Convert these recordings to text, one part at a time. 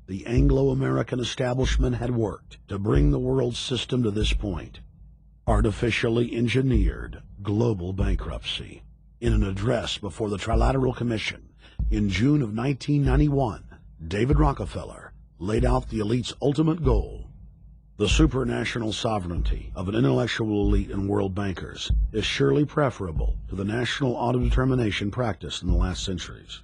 the Anglo-American establishment had worked to bring the world system to this point. Artificially engineered global bankruptcy. In an address before the Trilateral Commission in June of 1991, David Rockefeller laid out the elite's ultimate goal. The supranational sovereignty of an intellectual elite and world bankers is surely preferable to the national autodetermination practiced in the last centuries.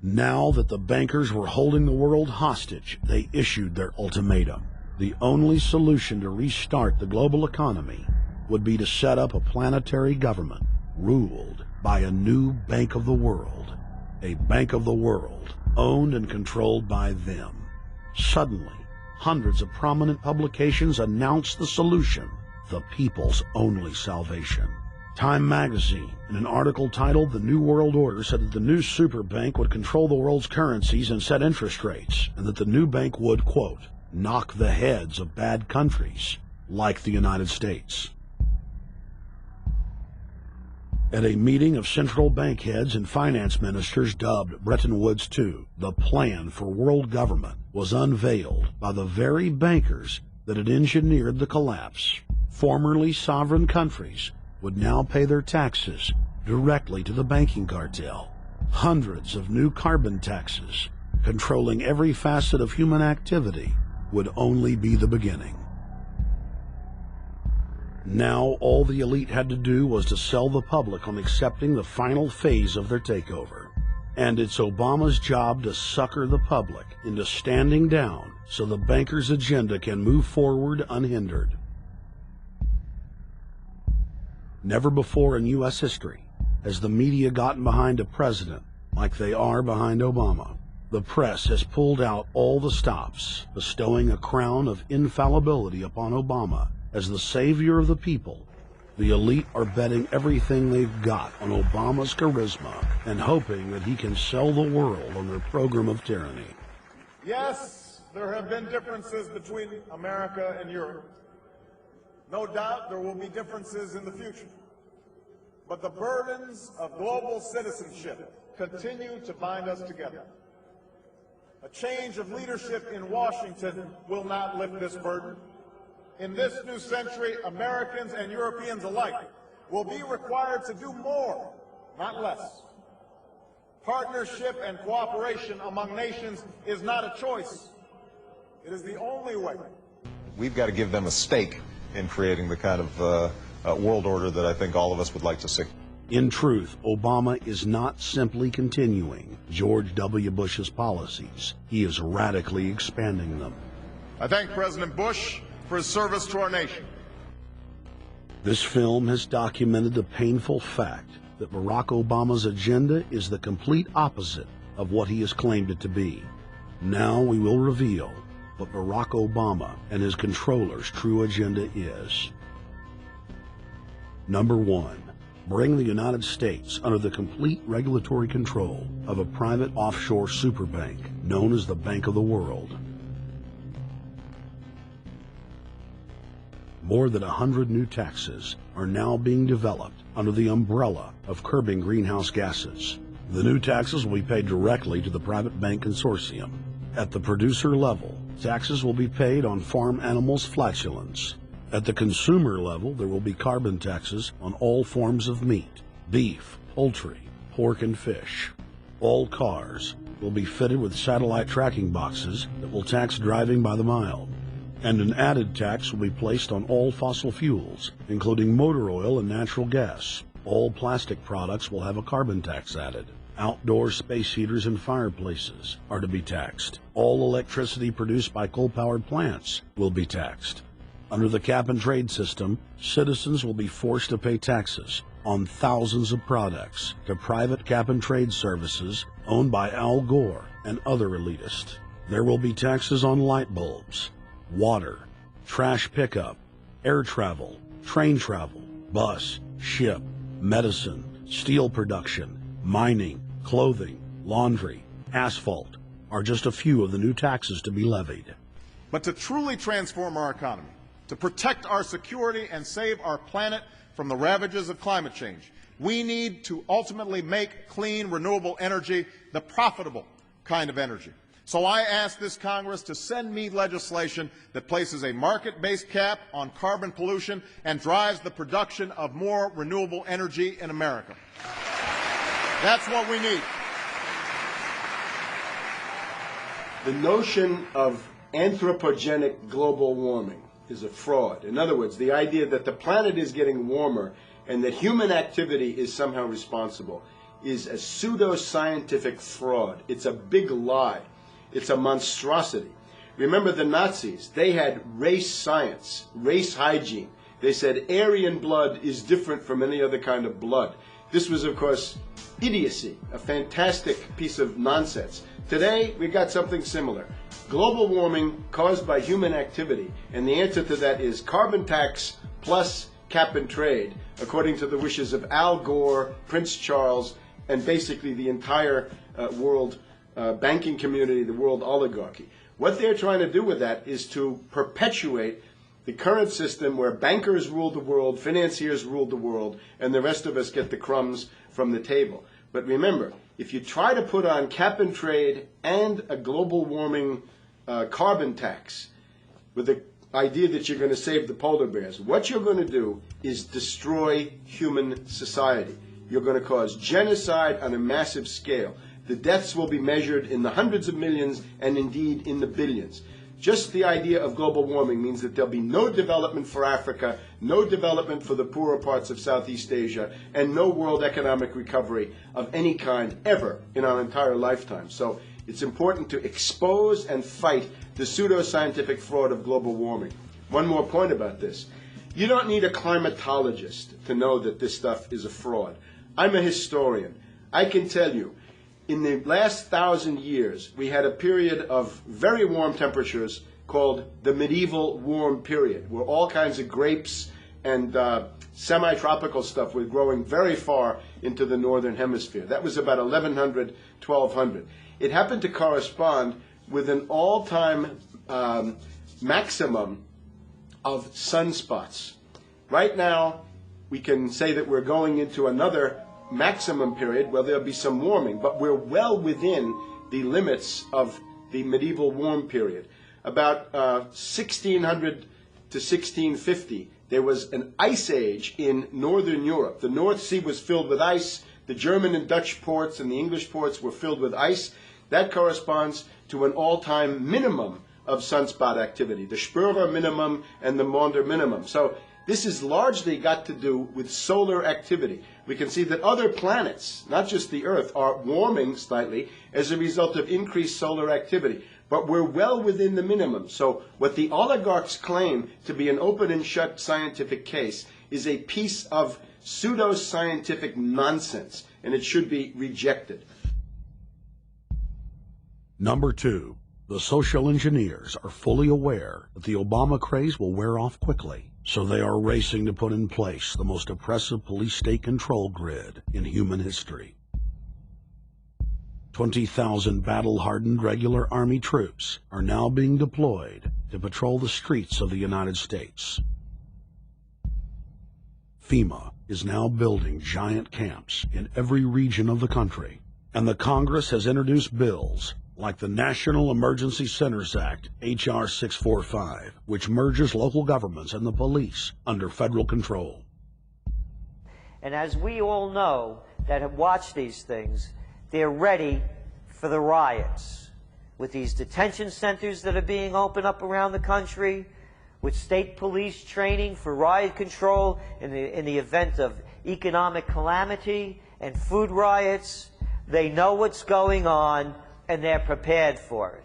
Now that the bankers were holding the world hostage, they issued their ultimatum. The only solution to restart the global economy would be to set up a planetary government ruled by a new Bank of the World, a Bank of the World owned and controlled by them. Suddenly, hundreds of prominent publications announced the solution, the people's only salvation. Time magazine, in an article titled "The New World Order," said that the new super bank would control the world's currencies and set interest rates, and that the new bank would, quote, knock the heads of bad countries like the United States. At a meeting of central bank heads and finance ministers dubbed Bretton Woods II, the plan for world government was unveiled by the very bankers that had engineered the collapse. Formerly sovereign countries would now pay their taxes directly to the banking cartel. Hundreds of new carbon taxes, controlling every facet of human activity, would only be the beginning. Now all the elite had to do was to sell the public on accepting the final phase of their takeover. And it's Obama's job to sucker the public into standing down so the bankers' agenda can move forward unhindered. Never before in U.S. history has the media gotten behind a president like they are behind Obama. The press has pulled out all the stops, bestowing a crown of infallibility upon Obama as the savior of the people. The elite are betting everything they've got on Obama's charisma and hoping that he can sell the world on their program of tyranny. Yes, there have been differences between America and Europe. No doubt there will be differences in the future. But the burdens of global citizenship continue to bind us together. A change of leadership in Washington will not lift this burden. In this new century, Americans and Europeans alike will be required to do more, not less. Partnership and cooperation among nations is not a choice. It is the only way. We've got to give them a stake in creating the kind of world order that I think all of us would like to see. In truth, Obama is not simply continuing George W. Bush's policies. He is radically expanding them. I thank President Bush for his service to our nation. This film has documented the painful fact that Barack Obama's agenda is the complete opposite of what he has claimed it to be. Now we will reveal what Barack Obama and his controllers' true agenda is. Number 1. Bring the United States under the complete regulatory control of a private offshore superbank known as the Bank of the World. More than 100 new taxes are now being developed under the umbrella of curbing greenhouse gases. The new taxes will be paid directly to the private bank consortium. At the producer level, taxes will be paid on farm animals' flatulence. At the consumer level, there will be carbon taxes on all forms of meat, beef, poultry, pork, and fish. All cars will be fitted with satellite tracking boxes that will tax driving by the mile. And an added tax will be placed on all fossil fuels, including motor oil and natural gas. All plastic products will have a carbon tax added. Outdoor space heaters and fireplaces are to be taxed. All electricity produced by coal-powered plants will be taxed. Under the cap-and-trade system, citizens will be forced to pay taxes on thousands of products to private cap-and-trade services owned by Al Gore and other elitists. There will be taxes on light bulbs, water, trash pickup, air travel, train travel, bus, ship, medicine, steel production, mining, clothing, laundry, asphalt are just a few of the new taxes to be levied. But to truly transform our economy, to protect our security and save our planet from the ravages of climate change, we need to ultimately make clean, renewable energy the profitable, kind of energy. So I ask this Congress to send me legislation that places a market-based cap on carbon pollution and drives the production of more renewable energy in America. That's what we need. The notion of anthropogenic global warming is a fraud. In other words, the idea that the planet is getting warmer and that human activity is somehow responsible is a pseudo-scientific fraud. It's a big lie. It's a monstrosity. Remember the Nazis, they had race science, race hygiene. They said Aryan blood is different from any other kind of blood. This was, of course, idiocy, a fantastic piece of nonsense. Today, we've got something similar. Global warming caused by human activity, and the answer to that is carbon tax plus cap and trade, according to the wishes of Al Gore, Prince Charles, and basically the entire world banking community, the world oligarchy. What they're trying to do with that is to perpetuate the current system where bankers rule the world, financiers rule the world, and the rest of us get the crumbs from the table. But remember, if you try to put on cap and trade and a global warming carbon tax with the idea that you're going to save the polar bears, what you're going to do is destroy human society. You're going to cause genocide on a massive scale. The deaths will be measured in the hundreds of millions and indeed in the billions. Just the idea of global warming means that there'll be no development for Africa, no development for the poorer parts of Southeast Asia, and no world economic recovery of any kind ever in our entire lifetime. So it's important to expose and fight the pseudo-scientific fraud of global warming. One more point about this. You don't need a climatologist to know that this stuff is a fraud. I'm a historian. I can tell you, in the last 1,000 years, we had a period of very warm temperatures called the medieval warm period, where all kinds of grapes and semi-tropical stuff were growing very far into the northern hemisphere. That was about 1100, 1200. It happened to correspond with an all-time maximum of sunspots. Right now, we can say that we're going into another maximum period where there'll be some warming, but we're well within the limits of the medieval warm period. About 1600 to 1650, there was an ice age in northern Europe. The North Sea was filled with ice. The German and Dutch ports and the English ports were filled with ice. That corresponds to an all-time minimum of sunspot activity, the Spörer minimum and the Maunder minimum. So this has largely got to do with solar activity. We can see that other planets, not just the Earth, are warming slightly as a result of increased solar activity. But we're well within the minimum. So what the oligarchs claim to be an open and shut scientific case is a piece of pseudo-scientific nonsense, and it should be rejected. Number 2, the social engineers are fully aware that the Obama craze will wear off quickly, so they are racing to put in place the most oppressive police-state control grid in human history. 20,000 battle-hardened regular Army troops are now being deployed to patrol the streets of the United States. FEMA is now building giant camps in every region of the country, and the Congress has introduced bills like the National Emergency Centers Act, H.R. 645, which merges local governments and the police under federal control. And as we all know that have watched these things, they're ready for the riots. With these detention centers that are being opened up around the country, with state police training for riot control in the event of economic calamity and food riots, they know what's going on and they're prepared for it.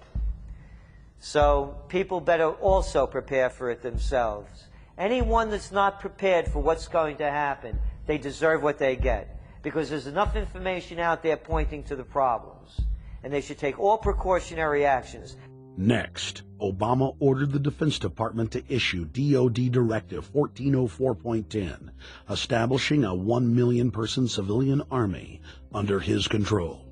So people better also prepare for it themselves. Anyone that's not prepared for what's going to happen, they deserve what they get, because there's enough information out there pointing to the problems, and they should take all precautionary actions. Next, Obama ordered the Defense Department to issue DoD Directive 1404.10, establishing a 1 million-person civilian army under his control.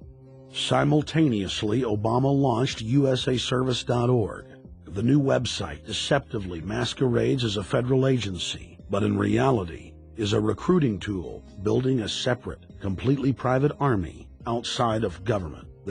Simultaneously, Obama launched USAService.org. The new website deceptively masquerades as a federal agency, but in reality is a recruiting tool building a separate, completely private army outside of government.